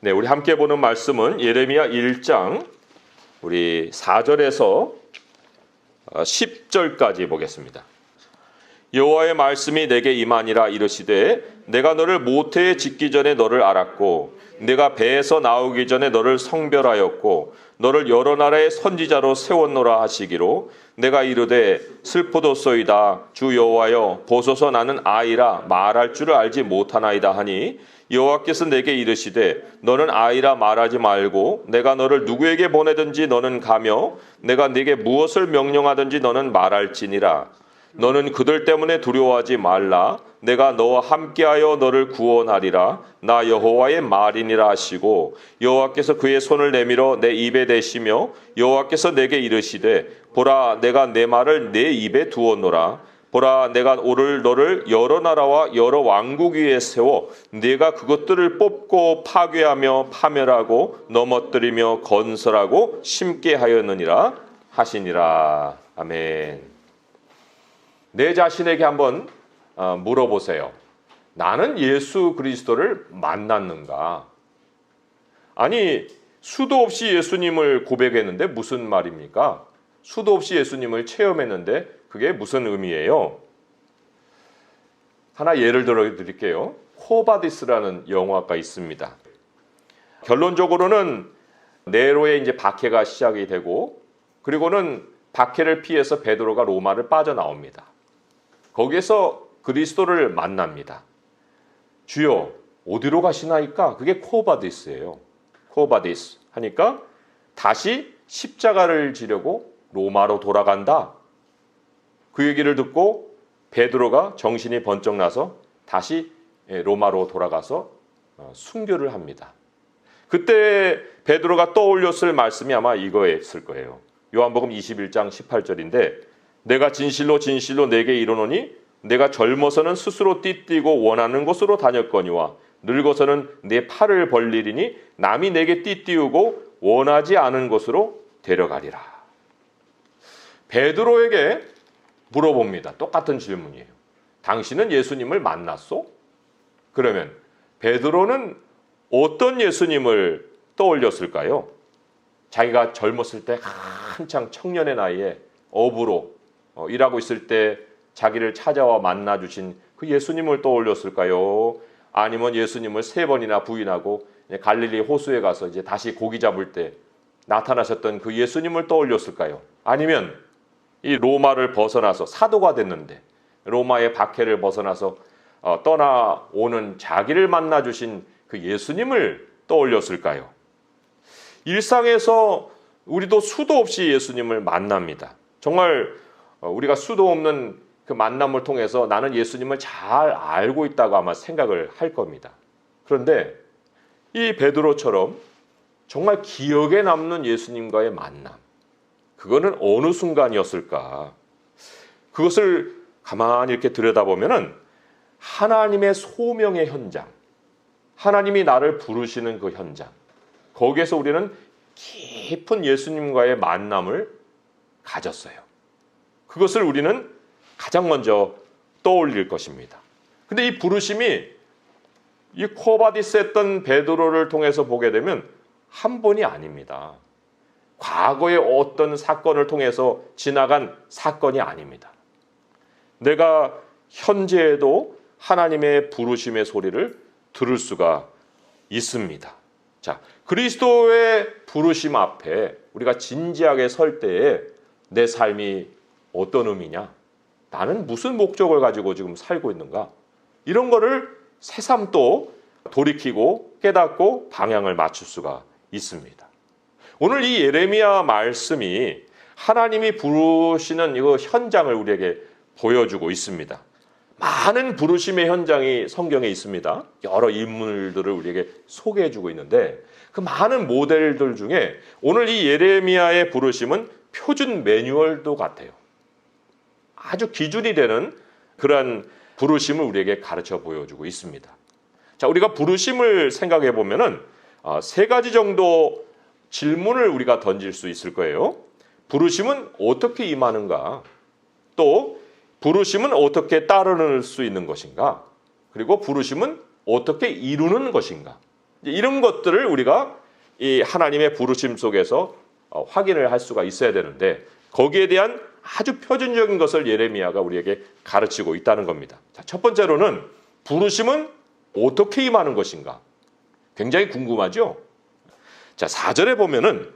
네, 우리 함께 보는 말씀은 예레미야 1장 우리 4절에서 10절까지 보겠습니다. 여호와의 말씀이 내게 임하니라. 이르시되 내가 너를 모태에 짓기 전에 너를 알았고 내가 배에서 나오기 전에 너를 성별하였고 너를 여러 나라의 선지자로 세웠노라 하시기로 내가 이르되 슬프도소이다. 주 여호와여 보소서 나는 아이라 말할 줄을 알지 못하나이다 하니 여호와께서 내게 이르시되 너는 아이라 말하지 말고 내가 너를 누구에게 보내든지 너는 가며 내가 네게 무엇을 명령하든지 너는 말할지니라. 너는 그들 때문에 두려워하지 말라. 내가 너와 함께하여 너를 구원하리라. 나 여호와의 말이니라 하시고 여호와께서 그의 손을 내밀어 내 입에 대시며 여호와께서 내게 이르시되 보라 내가 내 말을 내 입에 두었노라. 보라 내가 오늘 너를 여러 나라와 여러 왕국 위에 세워 네가 그것들을 뽑고 파괴하며 파멸하고 넘어뜨리며 건설하고 심게 하였느니라 하시니라. 아멘. 내 자신에게 한번 물어보세요. 나는 예수 그리스도를 만났는가? 아니, 수도 없이 예수님을 고백했는데 무슨 말입니까? 수도 없이 예수님을 체험했는데 그게 무슨 의미예요? 하나 예를 들어 드릴게요. 코바디스라는 영화가 있습니다. 결론적으로는 네로의 이제 박해가 시작이 되고 그리고는 박해를 피해서 베드로가 로마를 빠져나옵니다. 거기에서 그리스도를 만납니다. 주여 어디로 가시나이까? 그게 코바디스예요. 코바디스 하니까 다시 십자가를 지려고 로마로 돌아간다. 그 얘기를 듣고 베드로가 정신이 번쩍 나서 다시 로마로 돌아가서 순교를 합니다. 그때 베드로가 떠올렸을 말씀이 아마 이거였을 거예요. 요한복음 21장 18절인데 내가 진실로 진실로 내게 이르노니 내가 젊어서는 스스로 띠띠고 원하는 곳으로 다녔거니와 늙어서는 내 팔을 벌리리니 남이 내게 띠띠우고 원하지 않은 곳으로 데려가리라. 베드로에게 물어봅니다. 똑같은 질문이에요. 당신은 예수님을 만났소? 그러면 베드로는 어떤 예수님을 떠올렸을까요? 자기가 젊었을 때 한창 청년의 나이에 어부로 일하고 있을 때 자기를 찾아와 만나주신 그 예수님을 떠올렸을까요? 아니면 예수님을 3번이나 부인하고 갈릴리 호수에 가서 이제 다시 고기 잡을 때 나타나셨던 그 예수님을 떠올렸을까요? 아니면 이 로마를 벗어나서 사도가 됐는데 로마의 박해를 벗어나서 떠나오는 자기를 만나주신 그 예수님을 떠올렸을까요? 일상에서 우리도 수도 없이 예수님을 만납니다. 정말 우리가 수도 없는 그 만남을 통해서 나는 예수님을 잘 알고 있다고 아마 생각을 할 겁니다. 그런데 이 베드로처럼 정말 기억에 남는 예수님과의 만남, 그거는 어느 순간이었을까? 그것을 가만히 이렇게 들여다보면은 하나님의 소명의 현장, 하나님이 나를 부르시는 그 현장, 거기에서 우리는 깊은 예수님과의 만남을 가졌어요. 그것을 우리는 가장 먼저 떠올릴 것입니다. 근데 이 부르심이 이 코바디스 했던 베드로를 통해서 보게 되면 한 번이 아닙니다. 과거의 어떤 사건을 통해서 지나간 사건이 아닙니다. 내가 현재에도 하나님의 부르심의 소리를 들을 수가 있습니다. 자, 그리스도의 부르심 앞에 우리가 진지하게 설 때에 내 삶이 어떤 의미냐? 나는 무슨 목적을 가지고 지금 살고 있는가? 이런 거를 새삼 또 돌이키고 깨닫고 방향을 맞출 수가 있습니다. 오늘 이 예레미야 말씀이 하나님이 부르시는 이 현장을 우리에게 보여주고 있습니다. 많은 부르심의 현장이 성경에 있습니다. 여러 인물들을 우리에게 소개해주고 있는데 그 많은 모델들 중에 오늘 이 예레미야의 부르심은 표준 매뉴얼도 같아요. 아주 기준이 되는 그러한 부르심을 우리에게 가르쳐 보여주고 있습니다. 자, 우리가 부르심을 생각해 보면은 3가지 정도 질문을 우리가 던질 수 있을 거예요. 부르심은 어떻게 임하는가? 또 부르심은 어떻게 따르는 수 있는 것인가? 그리고 부르심은 어떻게 이루는 것인가? 이런 것들을 우리가 이 하나님의 부르심 속에서 확인을 할 수가 있어야 되는데 거기에 대한 아주 표준적인 것을 예레미야가 우리에게 가르치고 있다는 겁니다. 자, 첫 번째로는 부르심은 어떻게 임하는 것인가? 굉장히 궁금하죠? 자, 4절에 보면은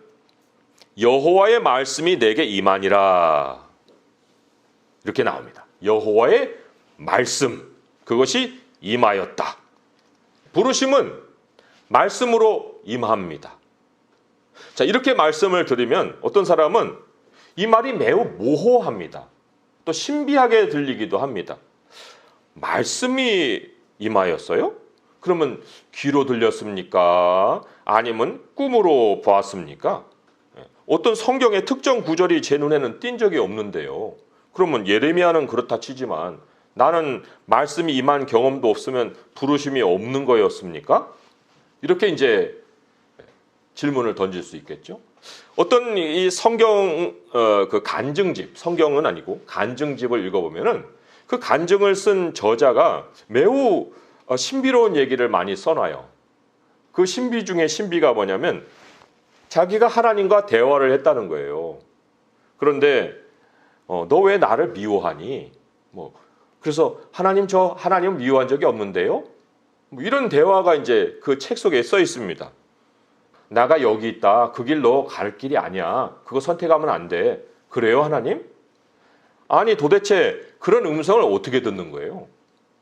여호와의 말씀이 내게 임하니라. 이렇게 나옵니다. 여호와의 말씀, 그것이 임하였다. 부르심은 말씀으로 임합니다. 자, 이렇게 말씀을 드리면 어떤 사람은 이 말이 매우 모호합니다. 또 신비하게 들리기도 합니다. 말씀이 임하였어요? 그러면 귀로 들렸습니까? 아니면 꿈으로 보았습니까? 어떤 성경의 특정 구절이 제 눈에는 띈 적이 없는데요. 그러면 예레미야는 그렇다 치지만 나는 말씀이 임한 경험도 없으면 부르심이 없는 거였습니까? 이렇게 이제 질문을 던질 수 있겠죠. 어떤 이 성경 그 간증집, 성경은 아니고 간증집을 읽어보면은 그 간증을 쓴 저자가 매우 신비로운 얘기를 많이 써놔요. 그 신비 중에 신비가 뭐냐면 자기가 하나님과 대화를 했다는 거예요. 그런데 너 왜 나를 미워하니? 그래서 하나님, 저 하나님 미워한 적이 없는데요. 이런 대화가 이제 그 책 속에 써 있습니다. 나가 여기 있다. 그 길로 갈 길이 아니야. 그거 선택하면 안 돼. 그래요, 하나님? 아니, 도대체 그런 음성을 어떻게 듣는 거예요?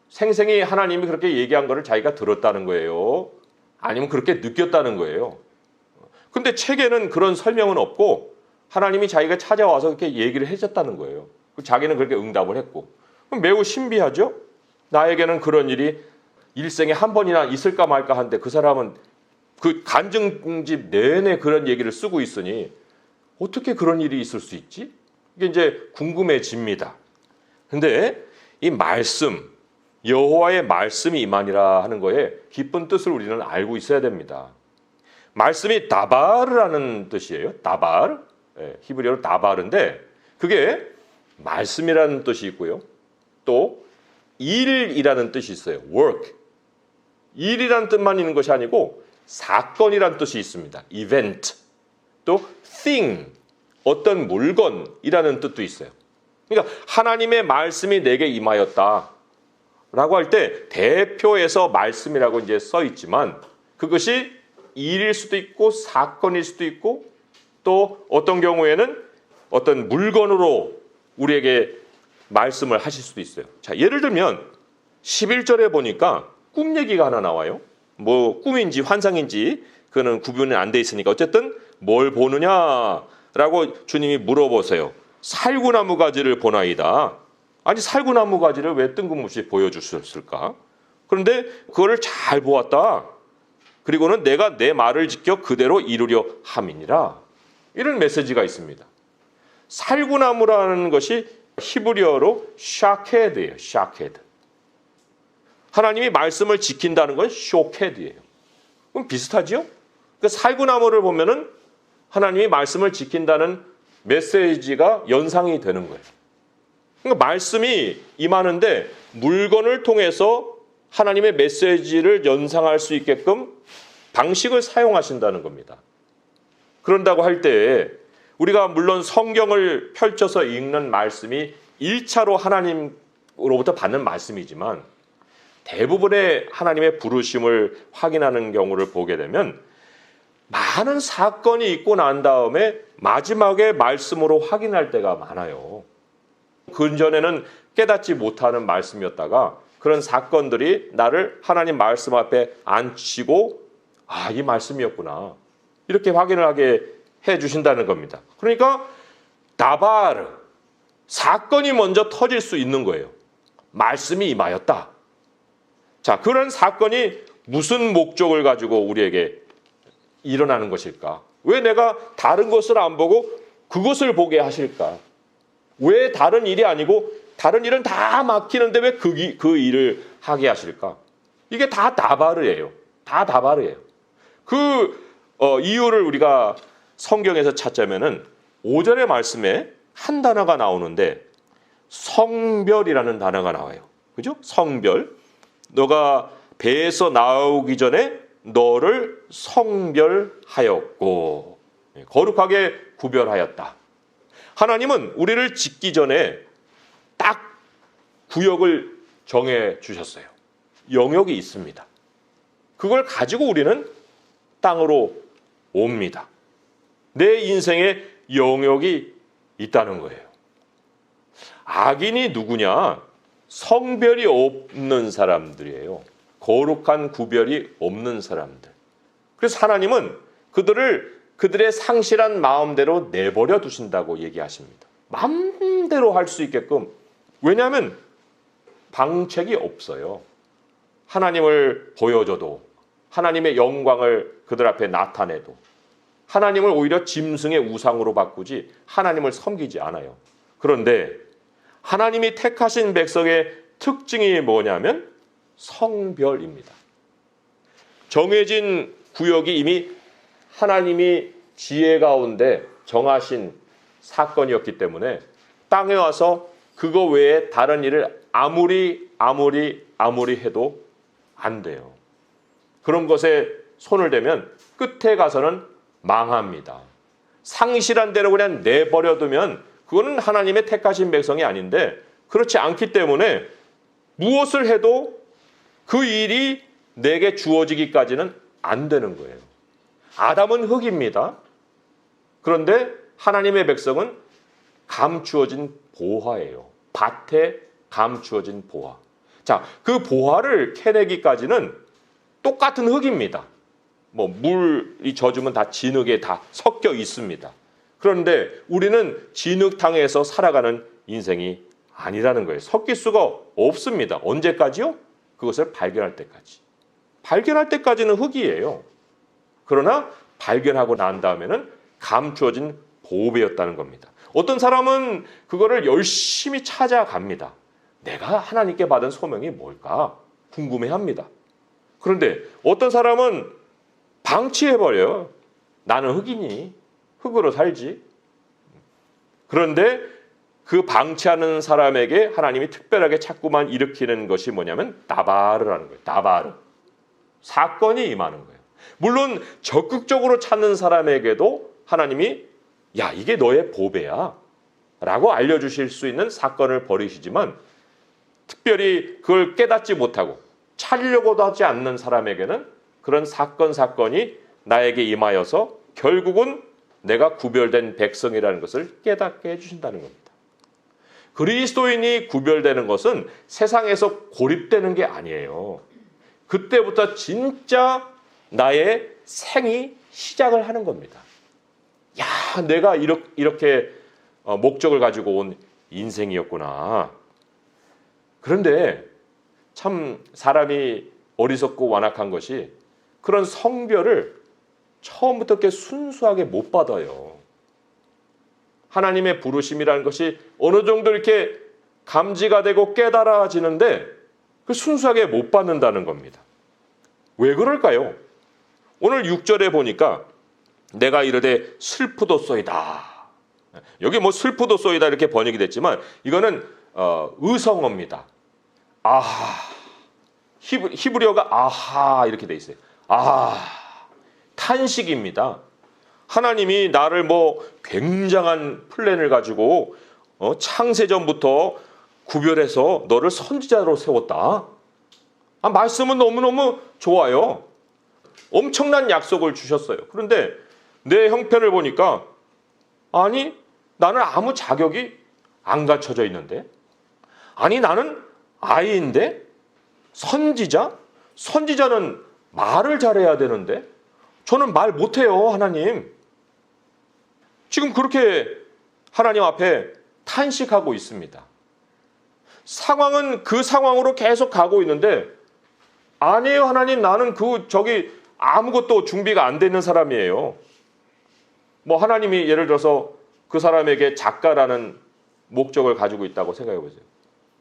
생생히 하나님이 그렇게 얘기한 거를 자기가 들었다는 거예요? 아니면 그렇게 느꼈다는 거예요? 근데 책에는 그런 설명은 없고 하나님이 자기가 찾아와서 그렇게 얘기를 해줬다는 거예요. 자기는 그렇게 응답을 했고. 매우 신비하죠? 나에게는 그런 일이 일생에 한 번이나 있을까 말까 한데 그 사람은 그 간증집 내내 그런 얘기를 쓰고 있으니 어떻게 그런 일이 있을 수 있지? 이게 이제 궁금해집니다. 근데 이 말씀, 여호와의 말씀이 임하니라 하는 거에 깊은 뜻을 우리는 알고 있어야 됩니다. 말씀이 다바르라는 뜻이에요. 다바르. 히브리어로 다바르인데 그게 말씀이라는 뜻이 있고요. 또 일이라는 뜻이 있어요. work. 일이라는 뜻만 있는 것이 아니고 사건이라는 뜻이 있습니다. event. 또 thing. 어떤 물건이라는 뜻도 있어요. 그러니까 하나님의 말씀이 내게 임하였다 라고 할 때 대표에서 말씀이라고 이제 써 있지만 그것이 일일 수도 있고 사건일 수도 있고 또 어떤 경우에는 어떤 물건으로 우리에게 말씀을 하실 수도 있어요. 자, 예를 들면 11절에 보니까 꿈 얘기가 하나 나와요. 꿈인지 환상인지 그거는 구분이 안 돼 있으니까 어쨌든 뭘 보느냐라고 주님이 물어보세요. 살구나무 가지를 보나이다. 아니, 살구나무 가지를 왜 뜬금없이 보여주셨을까? 그런데 그거를 잘 보았다. 그리고는 내가 내 말을 지켜 그대로 이루려 함이니라. 이런 메시지가 있습니다. 살구나무라는 것이 히브리어로 샤케드예요. 샤케드. 하나님이 말씀을 지킨다는 건 쇼케드예요. 그럼 비슷하지요? 그 살구나무를 보면은 하나님이 말씀을 지킨다는 메시지가 연상이 되는 거예요. 그러니까 말씀이 임하는데 물건을 통해서 하나님의 메시지를 연상할 수 있게끔 방식을 사용하신다는 겁니다. 그런다고 할 때 우리가 물론 성경을 펼쳐서 읽는 말씀이 1차로 하나님으로부터 받는 말씀이지만 대부분의 하나님의 부르심을 확인하는 경우를 보게 되면 많은 사건이 있고 난 다음에 마지막에 말씀으로 확인할 때가 많아요. 근전에는 깨닫지 못하는 말씀이었다가 그런 사건들이 나를 하나님 말씀 앞에 앉히고 이 말씀이었구나. 이렇게 확인을 하게 해주신다는 겁니다. 그러니까 다바르, 사건이 먼저 터질 수 있는 거예요. 말씀이 임하였다. 자, 그런 사건이 무슨 목적을 가지고 우리에게 일어나는 것일까? 왜 내가 다른 것을 안 보고 그것을 보게 하실까? 왜 다른 일이 아니고 다른 일은 다 막히는데 왜 그 일을 하게 하실까? 이게 다 다바르예요. 다 다바르예요. 이유를 우리가 성경에서 찾자면은 5절의 말씀에 한 단어가 나오는데 성별이라는 단어가 나와요. 그죠? 성별. 너가 배에서 나오기 전에 너를 성별하였고, 거룩하게 구별하였다. 하나님은 우리를 짓기 전에 딱 구역을 정해 주셨어요. 영역이 있습니다. 그걸 가지고 우리는 땅으로 옵니다. 내 인생에 영역이 있다는 거예요. 악인이 누구냐? 성별이 없는 사람들이에요. 거룩한 구별이 없는 사람들. 그래서 하나님은 그들의 상실한 마음대로 내버려 두신다고 얘기하십니다. 마음대로 할 수 있게끔. 왜냐하면 방책이 없어요. 하나님을 보여줘도, 하나님의 영광을 그들 앞에 나타내도, 하나님을 오히려 짐승의 우상으로 바꾸지 하나님을 섬기지 않아요. 그런데 하나님이 택하신 백성의 특징이 뭐냐면 성별입니다. 정해진 구역이 이미 하나님이 지혜 가운데 정하신 사건이었기 때문에 땅에 와서 그거 외에 다른 일을 아무리 해도 안 돼요. 그런 것에 손을 대면 끝에 가서는 망합니다. 상실한 대로 그냥 내버려두면 그거는 하나님의 택하신 백성이 아닌데, 그렇지 않기 때문에 무엇을 해도 그 일이 내게 주어지기까지는 안 되는 거예요. 아담은 흙입니다. 그런데 하나님의 백성은 감추어진 보화예요. 밭에 감추어진 보화. 자, 그 보화를 캐내기까지는 똑같은 흙입니다. 뭐 물이 젖으면 다 진흙에 다 섞여 있습니다. 그런데 우리는 진흙탕에서 살아가는 인생이 아니라는 거예요. 섞일 수가 없습니다. 언제까지요? 그것을 발견할 때까지. 발견할 때까지는 흙이에요. 그러나 발견하고 난 다음에는 감추어진 보배였다는 겁니다. 어떤 사람은 그거를 열심히 찾아갑니다. 내가 하나님께 받은 소명이 뭘까? 궁금해합니다. 그런데 어떤 사람은 방치해버려요. 나는 흙이니 흙으로 살지. 그런데 그 방치하는 사람에게 하나님이 특별하게 자꾸만 일으키는 것이 뭐냐면 나바르라는 거예요. 나바르. 사건이 임하는 거예요. 물론 적극적으로 찾는 사람에게도 하나님이 야, 이게 너의 보배야 라고 알려주실 수 있는 사건을 벌이시지만, 특별히 그걸 깨닫지 못하고 찾으려고도 하지 않는 사람에게는 그런 사건이 나에게 임하여서 결국은 내가 구별된 백성이라는 것을 깨닫게 해주신다는 겁니다. 그리스도인이 구별되는 것은 세상에서 고립되는 게 아니에요. 그때부터 진짜 나의 생이 시작을 하는 겁니다. 야, 내가 이렇게 목적을 가지고 온 인생이었구나. 그런데 참 사람이 어리석고 완악한 것이 그런 성별을 처음부터 이렇게 순수하게 못 받아요. 하나님의 부르심이라는 것이 어느 정도 이렇게 감지가 되고 깨달아지는데 그 순수하게 못 받는다는 겁니다. 왜 그럴까요? 오늘 6절에 보니까 내가 이르되 슬프도소이다. 여기 뭐 슬프도소이다 이렇게 번역이 됐지만 이거는 의성어입니다. 아하. 히브리어가 아하 이렇게 돼 있어요. 아하. 탄식입니다. 하나님이 나를 뭐 굉장한 플랜을 가지고 창세전부터 구별해서 너를 선지자로 세웠다. 말씀은 너무너무 좋아요. 엄청난 약속을 주셨어요. 그런데 내 형편을 보니까 아니 나는 아무 자격이 안 갖춰져 있는데, 아니 나는 아이인데 선지자? 선지자는 말을 잘해야 되는데 저는 말 못해요. 하나님. 지금 그렇게 하나님 앞에 탄식하고 있습니다. 상황은 그 상황으로 계속 가고 있는데 아니에요. 하나님, 나는 저기 아무것도 준비가 안 되는 사람이에요. 뭐 하나님이 예를 들어서 그 사람에게 작가라는 목적을 가지고 있다고 생각해 보세요.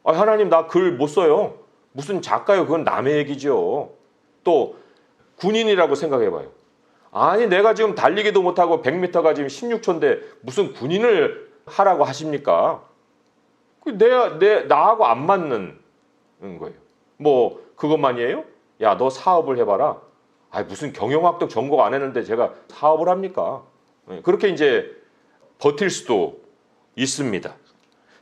하나님, 나 글 못 써요. 무슨 작가요? 그건 남의 얘기죠. 또 군인이라고 생각해 봐요. 아니 내가 지금 달리기도 못하고 100m가 지금 16초인데 무슨 군인을 하라고 하십니까? 나하고 안 맞는 거예요. 뭐 그것만이에요? 야, 너 사업을 해봐라. 무슨 경영학도 전공 안 했는데 제가 사업을 합니까? 그렇게 이제 버틸 수도 있습니다.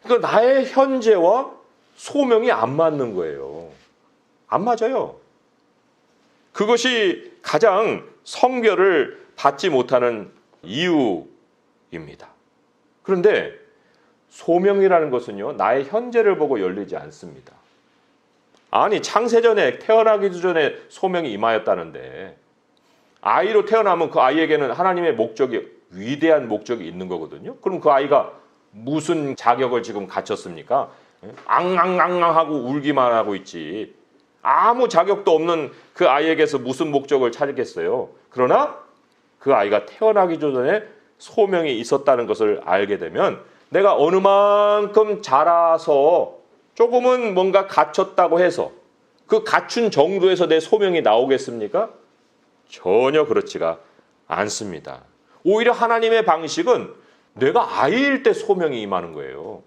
그러니까 나의 현재와 소명이 안 맞는 거예요. 안 맞아요. 그것이 가장 성별을 받지 못하는 이유입니다. 그런데 소명이라는 것은요, 나의 현재를 보고 열리지 않습니다. 아니, 창세전에 태어나기도 전에 소명이 임하였다는데 아이로 태어나면 그 아이에게는 하나님의 목적이, 위대한 목적이 있는 거거든요. 그럼 그 아이가 무슨 자격을 지금 갖췄습니까? 앙앙앙앙 하고 울기만 하고 있지. 아무 자격도 없는 그 아이에게서 무슨 목적을 찾겠어요. 그러나 그 아이가 태어나기 전에 소명이 있었다는 것을 알게 되면 내가 어느 만큼 자라서 조금은 뭔가 갖췄다고 해서 그 갖춘 정도에서 내 소명이 나오겠습니까? 전혀 그렇지가 않습니다. 오히려 하나님의 방식은 내가 아이일 때 소명이 임하는 거예요.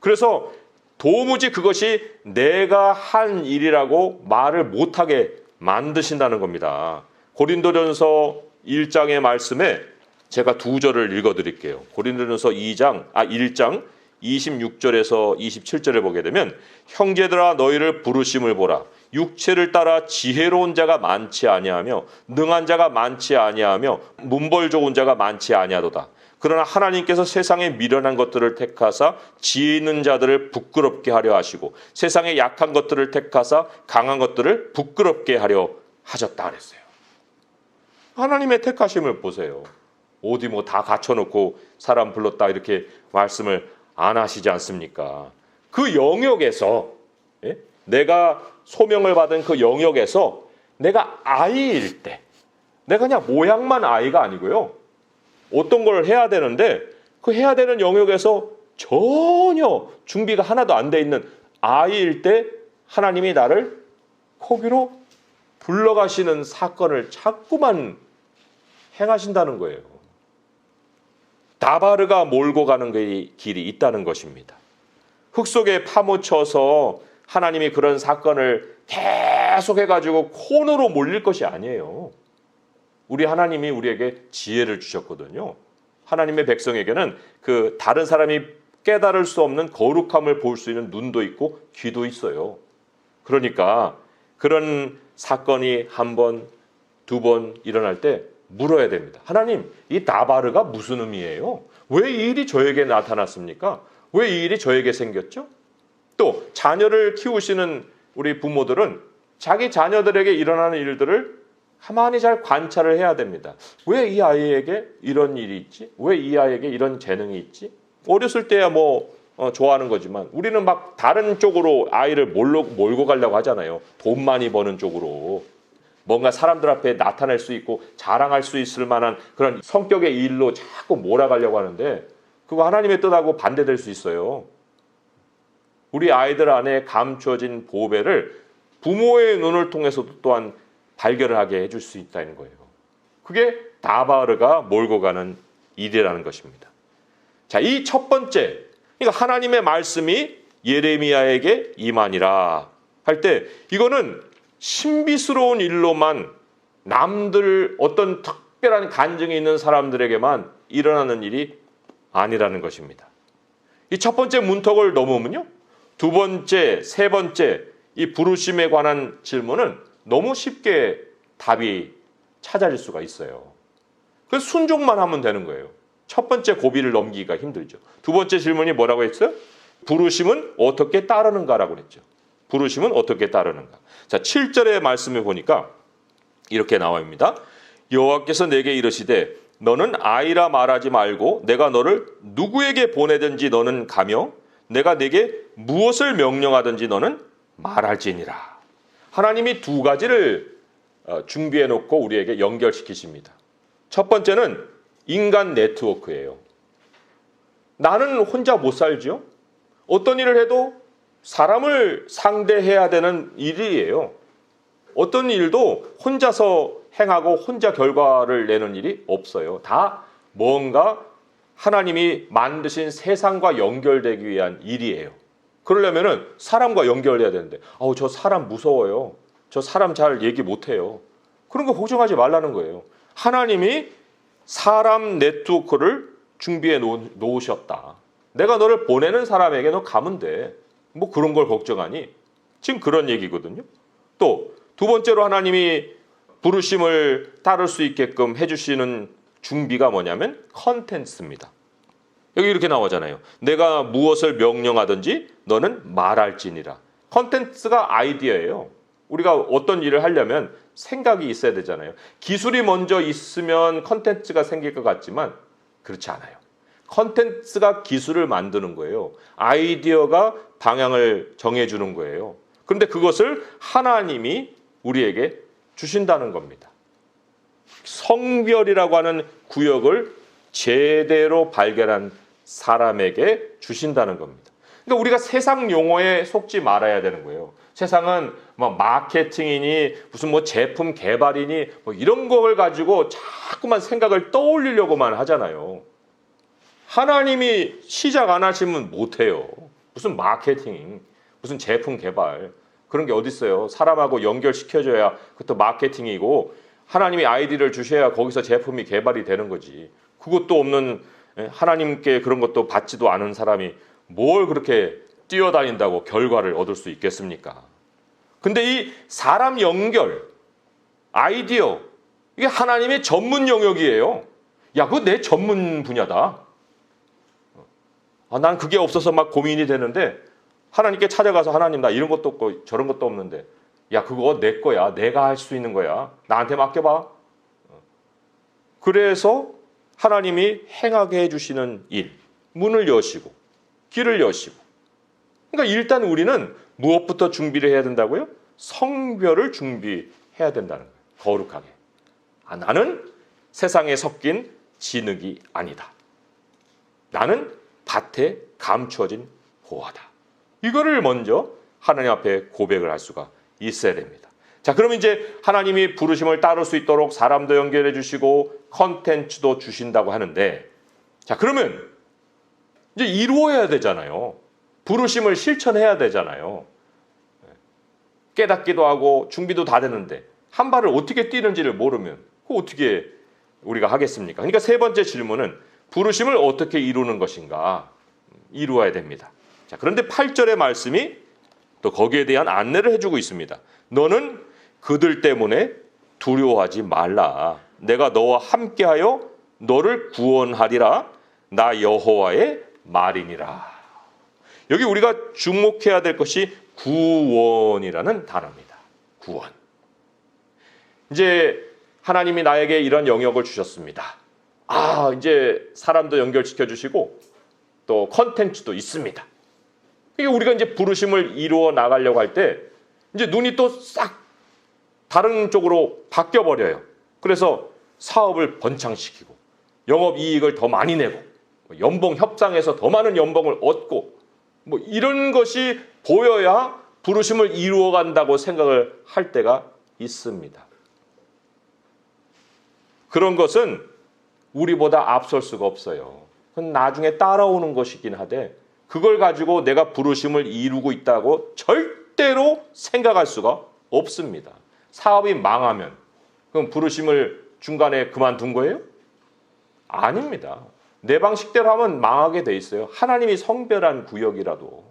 그래서 도무지 그것이 내가 한 일이라고 말을 못하게 만드신다는 겁니다. 고린도전서 1장의 말씀에 제가 두 절을 읽어드릴게요. 고린도전서 1장 26절에서 27절을 보게 되면 형제들아 너희를 부르심을 보라. 육체를 따라 지혜로운 자가 많지 아니하며 능한 자가 많지 아니하며 문벌 좋은 자가 많지 아니하도다. 그러나 하나님께서 세상에 미련한 것들을 택하사 지혜 있는 자들을 부끄럽게 하려 하시고 세상에 약한 것들을 택하사 강한 것들을 부끄럽게 하려 하셨다 그랬어요. 하나님의 택하심을 보세요. 어디 뭐 다 갖춰놓고 사람 불렀다 이렇게 말씀을 안 하시지 않습니까? 그 영역에서 내가 소명을 받은 그 영역에서 내가 아이일 때 내가 그냥 모양만 아이가 아니고요. 어떤 걸 해야 되는데 그 해야 되는 영역에서 전혀 준비가 하나도 안 돼 있는 아이일 때 하나님이 나를 거기로 불러가시는 사건을 자꾸만 행하신다는 거예요. 다바르가 몰고 가는 길이 있다는 것입니다. 흙 속에 파묻혀서 하나님이 그런 사건을 계속 해가지고 코너로 몰릴 것이 아니에요. 우리 하나님이 우리에게 지혜를 주셨거든요. 하나님의 백성에게는 그 다른 사람이 깨달을 수 없는 거룩함을 볼 수 있는 눈도 있고 귀도 있어요. 그러니까 그런 사건이 한 번, 두 번 일어날 때 물어야 됩니다. 하나님, 이 다바르가 무슨 의미예요? 왜 이 일이 저에게 나타났습니까? 왜 이 일이 저에게 생겼죠? 또 자녀를 키우시는 우리 부모들은 자기 자녀들에게 일어나는 일들을 가만히 잘 관찰을 해야 됩니다. 왜 이 아이에게 이런 일이 있지? 왜 이 아이에게 이런 재능이 있지? 어렸을 때야 좋아하는 거지만 우리는 막 다른 쪽으로 아이를 몰고 가려고 하잖아요. 돈 많이 버는 쪽으로. 뭔가 사람들 앞에 나타낼 수 있고 자랑할 수 있을 만한 그런 성격의 일로 자꾸 몰아가려고 하는데 그거 하나님의 뜻하고 반대될 수 있어요. 우리 아이들 안에 감춰진 보배를 부모의 눈을 통해서도 또한 발견을 하게 해줄 수 있다는 거예요. 그게 다바르가 몰고 가는 일이라는 것입니다. 자, 이 첫 번째, 그러니까 하나님의 말씀이 예레미야에게 임하니라 할 때 이거는 신비스러운 일로만 남들 어떤 특별한 간증이 있는 사람들에게만 일어나는 일이 아니라는 것입니다. 이 첫 번째 문턱을 넘으면요. 두 번째, 세 번째 이 부르심에 관한 질문은 너무 쉽게 답이 찾아질 수가 있어요. 그래서 순종만 하면 되는 거예요. 첫 번째 고비를 넘기기가 힘들죠. 두 번째 질문이 뭐라고 했어요? 부르심은 어떻게 따르는가라고 그랬죠. 부르심은 어떻게 따르는가. 자, 7절의 말씀을 보니까 이렇게 나옵니다. 여호와께서 내게 이르시되 너는 아이라 말하지 말고 내가 너를 누구에게 보내든지 너는 가며 내가 내게 무엇을 명령하든지 너는 말할지니라. 하나님이 두 가지를 준비해 놓고 우리에게 연결시키십니다. 첫 번째는 인간 네트워크예요. 나는 혼자 못 살죠. 어떤 일을 해도 사람을 상대해야 되는 일이에요. 어떤 일도 혼자서 행하고 혼자 결과를 내는 일이 없어요. 다 뭔가 하나님이 만드신 세상과 연결되기 위한 일이에요. 그러려면은 사람과 연결해야 되는데, 저 사람 무서워요. 저 사람 잘 얘기 못해요. 그런 거 걱정하지 말라는 거예요. 하나님이 사람 네트워크를 준비해 놓으셨다. 내가 너를 보내는 사람에게 너 가면 돼. 뭐 그런 걸 걱정하니? 지금 그런 얘기거든요. 또 두 번째로 하나님이 부르심을 따를 수 있게끔 해주시는 준비가 뭐냐면 컨텐츠입니다. 여기 이렇게 나오잖아요. 내가 무엇을 명령하든지 너는 말할지니라. 컨텐츠가 아이디어예요. 우리가 어떤 일을 하려면 생각이 있어야 되잖아요. 기술이 먼저 있으면 컨텐츠가 생길 것 같지만 그렇지 않아요. 컨텐츠가 기술을 만드는 거예요. 아이디어가 방향을 정해주는 거예요. 그런데 그것을 하나님이 우리에게 주신다는 겁니다. 성별이라고 하는 구역을 제대로 발견한 사람에게 주신다는 겁니다. 그러니까 우리가 세상 용어에 속지 말아야 되는 거예요. 세상은 뭐 마케팅이니 무슨 뭐 제품 개발이니 뭐 이런 걸 가지고 자꾸만 생각을 떠올리려고만 하잖아요. 하나님이 시작 안 하시면 못해요. 무슨 마케팅, 무슨 제품 개발 그런 게 어디 있어요. 사람하고 연결시켜줘야 그것도 마케팅이고 하나님이 아이디를 주셔야 거기서 제품이 개발이 되는 거지. 그것도 없는 하나님께 그런 것도 받지도 않은 사람이 뭘 그렇게 뛰어다닌다고 결과를 얻을 수 있겠습니까? 근데 이 사람 연결, 아이디어 이게 하나님의 전문 영역이에요. 야, 그거 내 전문 분야다. 난 그게 없어서 막 고민이 되는데 하나님께 찾아가서 하나님 나 이런 것도 없고 저런 것도 없는데 야 그거 내 거야. 내가 할 수 있는 거야. 나한테 맡겨봐. 그래서 하나님이 행하게 해주시는 일, 문을 여시고 길을 여시고 그러니까 일단 우리는 무엇부터 준비를 해야 된다고요? 성별을 준비해야 된다는 거예요. 거룩하게. 나는 세상에 섞인 진흙이 아니다. 나는 밭에 감추어진 보화다. 이거를 먼저 하나님 앞에 고백을 할 수가 있어야 됩니다. 자, 그럼 이제 하나님이 부르심을 따를 수 있도록 사람도 연결해 주시고 컨텐츠도 주신다고 하는데 자, 그러면 이제 이루어야 되잖아요. 부르심을 실천해야 되잖아요. 깨닫기도 하고 준비도 다 되는데 한 발을 어떻게 뛰는지를 모르면 그거 어떻게 우리가 하겠습니까? 그러니까 세 번째 질문은 부르심을 어떻게 이루는 것인가? 이루어야 됩니다. 자, 그런데 8절의 말씀이 또 거기에 대한 안내를 해주고 있습니다. 너는 그들 때문에 두려워하지 말라. 내가 너와 함께하여 너를 구원하리라. 나 여호와의 말이니라. 여기 우리가 주목해야 될 것이 구원이라는 단어입니다. 구원. 이제 하나님이 나에게 이런 영역을 주셨습니다. 이제 사람도 연결시켜 주시고 또 컨텐츠도 있습니다. 이게 우리가 이제 부르심을 이루어 나가려고 할 때 이제 눈이 또 싹 다른 쪽으로 바뀌어 버려요. 그래서 사업을 번창시키고 영업 이익을 더 많이 내고 연봉 협상에서 더 많은 연봉을 얻고 뭐 이런 것이 보여야 부르심을 이루어 간다고 생각을 할 때가 있습니다. 그런 것은 우리보다 앞설 수가 없어요. 그건 나중에 따라오는 것이긴 하되 그걸 가지고 내가 부르심을 이루고 있다고 절대로 생각할 수가 없습니다. 사업이 망하면 그럼 부르심을 중간에 그만둔 거예요? 아닙니다. 내 방식대로 하면 망하게 돼 있어요. 하나님이 성별한 구역이라도.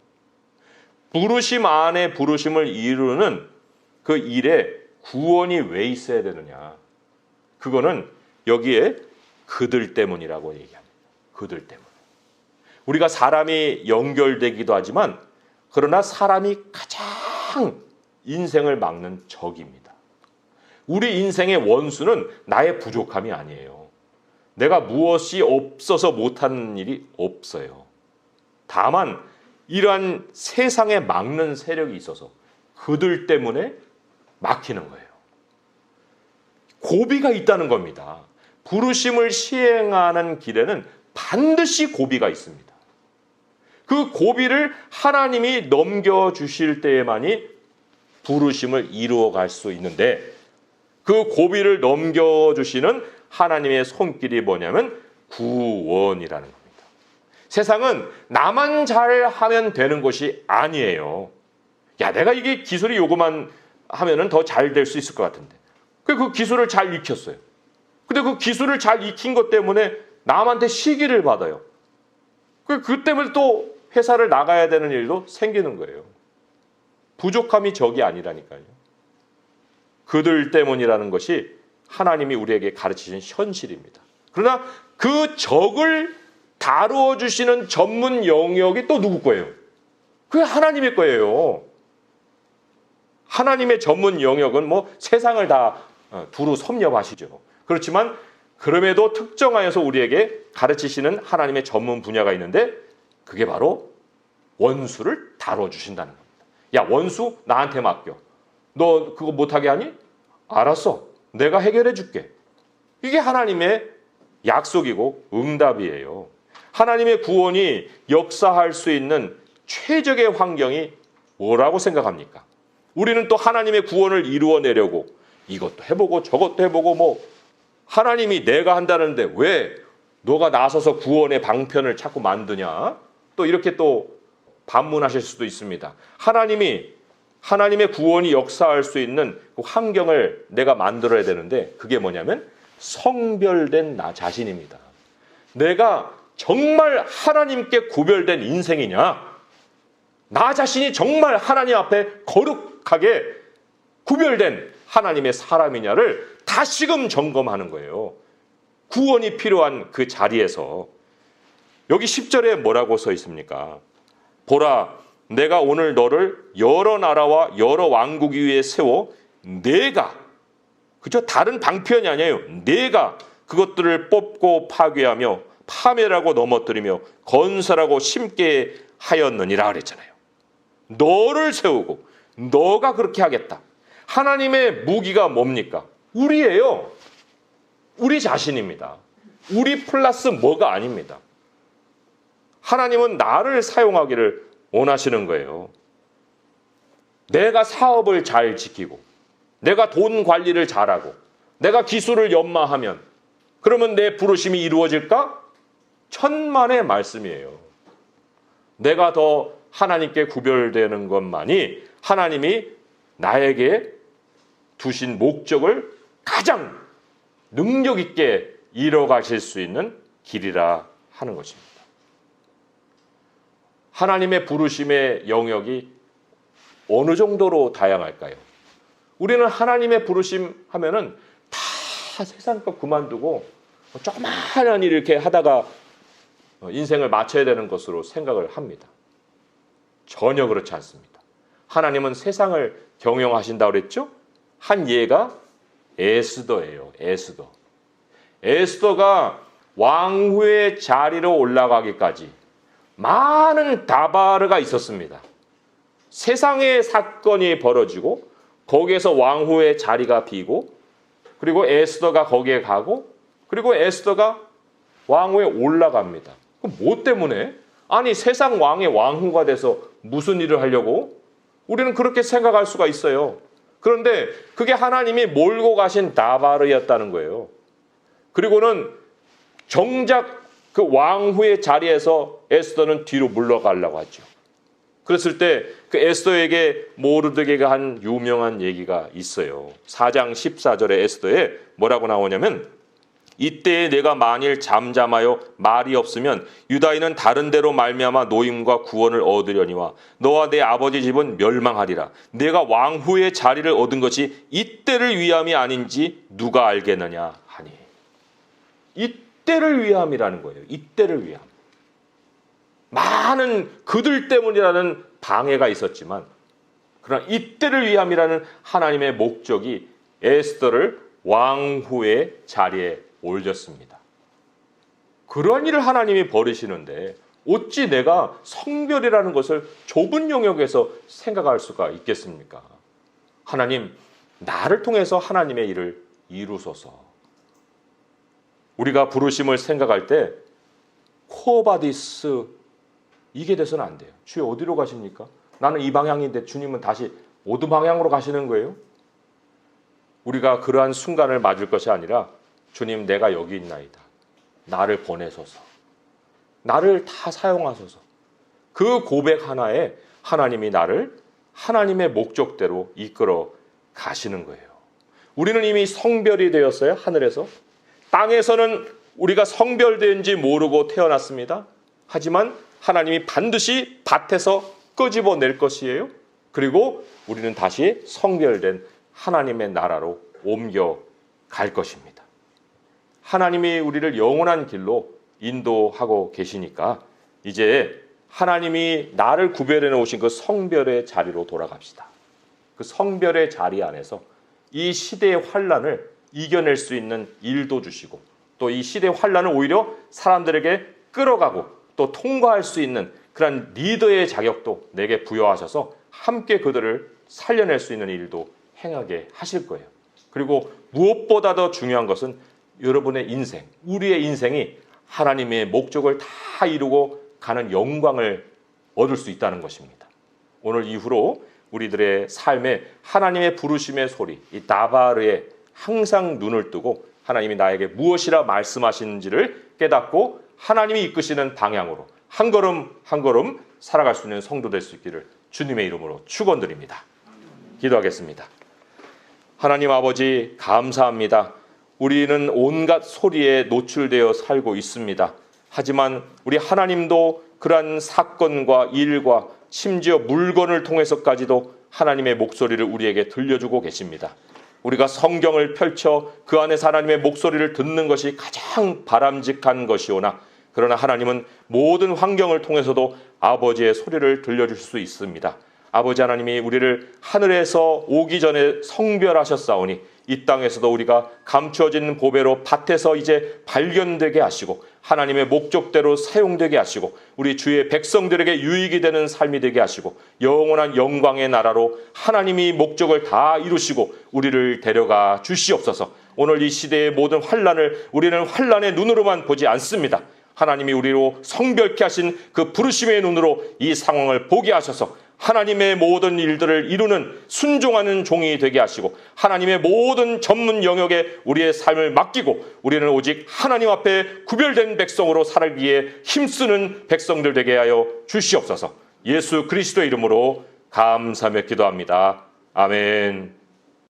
부르심 안에 부르심을 이루는 그 일에 구원이 왜 있어야 되느냐. 그거는 여기에 그들 때문이라고 얘기합니다. 그들 때문. 우리가 사람이 연결되기도 하지만 그러나 사람이 가장 인생을 막는 적입니다. 우리 인생의 원수는 나의 부족함이 아니에요. 내가 무엇이 없어서 못하는 일이 없어요. 다만 이러한 세상에 막는 세력이 있어서 그들 때문에 막히는 거예요. 고비가 있다는 겁니다. 부르심을 시행하는 길에는 반드시 고비가 있습니다. 그 고비를 하나님이 넘겨주실 때에만이 부르심을 이루어갈 수 있는데 그 고비를 넘겨주시는 하나님의 손길이 뭐냐면 구원이라는 겁니다. 세상은 나만 잘하면 되는 것이 아니에요. 야, 내가 이게 기술이 요구만 하면은 더 잘 될 수 있을 것 같은데 그 기술을 잘 익혔어요. 근데 그 기술을 잘 익힌 것 때문에 남한테 시기를 받아요. 그 때문에 또 회사를 나가야 되는 일도 생기는 거예요. 부족함이 적이 아니라니까요. 그들 때문이라는 것이 하나님이 우리에게 가르치신 현실입니다. 그러나 그 적을 다루어 주시는 전문 영역이 또 누구 거예요? 그게 하나님의 거예요. 하나님의 전문 영역은 뭐 세상을 다 두루 섭렵하시죠. 그렇지만 그럼에도 특정하여서 우리에게 가르치시는 하나님의 전문 분야가 있는데 그게 바로 원수를 다뤄주신다는 겁니다. 야, 원수 나한테 맡겨. 너 그거 못하게 하니? 알았어. 내가 해결해 줄게. 이게 하나님의 약속이고 응답이에요. 하나님의 구원이 역사할 수 있는 최적의 환경이 뭐라고 생각합니까? 우리는 또 하나님의 구원을 이루어내려고 이것도 해보고 저것도 해보고 뭐 하나님이 내가 한다는데 왜 너가 나서서 구원의 방편을 자꾸 만드냐? 또 이렇게 또 반문하실 수도 있습니다. 하나님의 구원이 역사할 수 있는 그 환경을 내가 만들어야 되는데 그게 뭐냐면 성별된 나 자신입니다. 내가 정말 하나님께 구별된 인생이냐? 나 자신이 정말 하나님 앞에 거룩하게 구별된 하나님의 사람이냐를 다시금 점검하는 거예요. 구원이 필요한 그 자리에서. 여기 10절에 뭐라고 써 있습니까? 보라, 내가 오늘 너를 여러 나라와 여러 왕국 위에 세워 내가, 그죠? 다른 방편이 아니에요. 내가 그것들을 뽑고 파괴하며 파멸하고 넘어뜨리며 건설하고 심게 하였느니라 그랬잖아요. 너를 세우고 너가 그렇게 하겠다. 하나님의 무기가 뭡니까? 우리예요. 우리 자신입니다. 우리 플러스 뭐가 아닙니다. 하나님은 나를 사용하기를 원하시는 거예요. 내가 사업을 잘 지키고 내가 돈 관리를 잘하고 내가 기술을 연마하면 그러면 내 부르심이 이루어질까? 천만의 말씀이에요. 내가 더 하나님께 구별되는 것만이 하나님이 나에게 두신 목적을 가장 능력 있게 이뤄가실 수 있는 길이라 하는 것입니다. 하나님의 부르심의 영역이 어느 정도로 다양할까요? 우리는 하나님의 부르심 하면은 다 세상 것 그만두고 조그마한 일 이렇게 하다가 인생을 마쳐야 되는 것으로 생각을 합니다. 전혀 그렇지 않습니다. 하나님은 세상을 경영하신다고 그랬죠? 한 예가 에스더예요. 에스더. 에스더가 왕후의 자리로 올라가기까지 많은 다바르가 있었습니다. 세상의 사건이 벌어지고 거기에서 왕후의 자리가 비고 그리고 에스더가 거기에 가고 그리고 에스더가 왕후에 올라갑니다. 그럼 뭐 때문에? 아니 세상 왕의 왕후가 돼서 무슨 일을 하려고? 우리는 그렇게 생각할 수가 있어요. 그런데 그게 하나님이 몰고 가신 다바르였다는 거예요. 그리고는 정작 그 왕후의 자리에서 에스더는 뒤로 물러가려고 하죠. 그랬을 때 그 에스더에게 모르드게가 한 유명한 얘기가 있어요. 4장 14절에 에스더에 뭐라고 나오냐면 이때에 내가 만일 잠잠하여 말이 없으면 유다인은 다른 데로 말미암아 노임과 구원을 얻으려니와 너와 내 아버지 집은 멸망하리라. 내가 왕후의 자리를 얻은 것이 이때를 위함이 아닌지 누가 알겠느냐 하니. 이때를 위함이라는 거예요. 이때를 위함. 많은 그들 때문이라는 방해가 있었지만 그러나 이때를 위함이라는 하나님의 목적이 에스더를 왕후의 자리에 올렸습니다. 그런 일을 하나님이 벌이시는데 어찌 내가 성별이라는 것을 좁은 영역에서 생각할 수가 있겠습니까? 하나님, 나를 통해서 하나님의 일을 이루소서. 우리가 부르심을 생각할 때 코어바디스 이게 돼서는 안 돼요. 주여 어디로 가십니까? 나는 이 방향인데 주님은 다시 어느 방향으로 가시는 거예요? 우리가 그러한 순간을 맞을 것이 아니라 주님 내가 여기 있나이다. 나를 보내소서. 나를 다 사용하소서. 그 고백 하나에 하나님이 나를 하나님의 목적대로 이끌어 가시는 거예요. 우리는 이미 성별이 되었어요. 하늘에서. 땅에서는 우리가 성별된지 모르고 태어났습니다. 하지만 하나님이 반드시 밭에서 끄집어낼 것이에요. 그리고 우리는 다시 성별된 하나님의 나라로 옮겨갈 것입니다. 하나님이 우리를 영원한 길로 인도하고 계시니까 이제 하나님이 나를 구별해 놓으신 그 성별의 자리로 돌아갑시다. 그 성별의 자리 안에서 이 시대의 환난을 이겨낼 수 있는 일도 주시고 또 이 시대의 환난을 오히려 사람들에게 끌어가고 또 통과할 수 있는 그런 리더의 자격도 내게 부여하셔서 함께 그들을 살려낼 수 있는 일도 행하게 하실 거예요. 그리고 무엇보다 더 중요한 것은 여러분의 인생, 우리의 인생이 하나님의 목적을 다 이루고 가는 영광을 얻을 수 있다는 것입니다. 오늘 이후로 우리들의 삶에 하나님의 부르심의 소리, 이 다바르에 항상 눈을 뜨고 하나님이 나에게 무엇이라 말씀하시는지를 깨닫고 하나님이 이끄시는 방향으로 한 걸음 한 걸음 살아갈 수 있는 성도 될 수 있기를 주님의 이름으로 축원드립니다. 기도하겠습니다. 하나님 아버지 감사합니다. 우리는 온갖 소리에 노출되어 살고 있습니다. 하지만 우리 하나님도 그러한 사건과 일과 심지어 물건을 통해서까지도 하나님의 목소리를 우리에게 들려주고 계십니다. 우리가 성경을 펼쳐 그 안에서 하나님의 목소리를 듣는 것이 가장 바람직한 것이오나 그러나 하나님은 모든 환경을 통해서도 아버지의 소리를 들려줄 수 있습니다. 아버지 하나님이 우리를 하늘에서 오기 전에 성별하셨사오니 이 땅에서도 우리가 감추어진 보배로 밭에서 이제 발견되게 하시고 하나님의 목적대로 사용되게 하시고 우리 주의 백성들에게 유익이 되는 삶이 되게 하시고 영원한 영광의 나라로 하나님이 목적을 다 이루시고 우리를 데려가 주시옵소서. 오늘 이 시대의 모든 환난을 우리는 환난의 눈으로만 보지 않습니다. 하나님이 우리로 성별케 하신 그 부르심의 눈으로 이 상황을 보게 하셔서 하나님의 모든 일들을 이루는 순종하는 종이 되게 하시고 하나님의 모든 전문 영역에 우리의 삶을 맡기고 우리는 오직 하나님 앞에 구별된 백성으로 살기에 힘쓰는 백성들 되게 하여 주시옵소서. 예수 그리스도의 이름으로 감사하며 기도합니다. 아멘.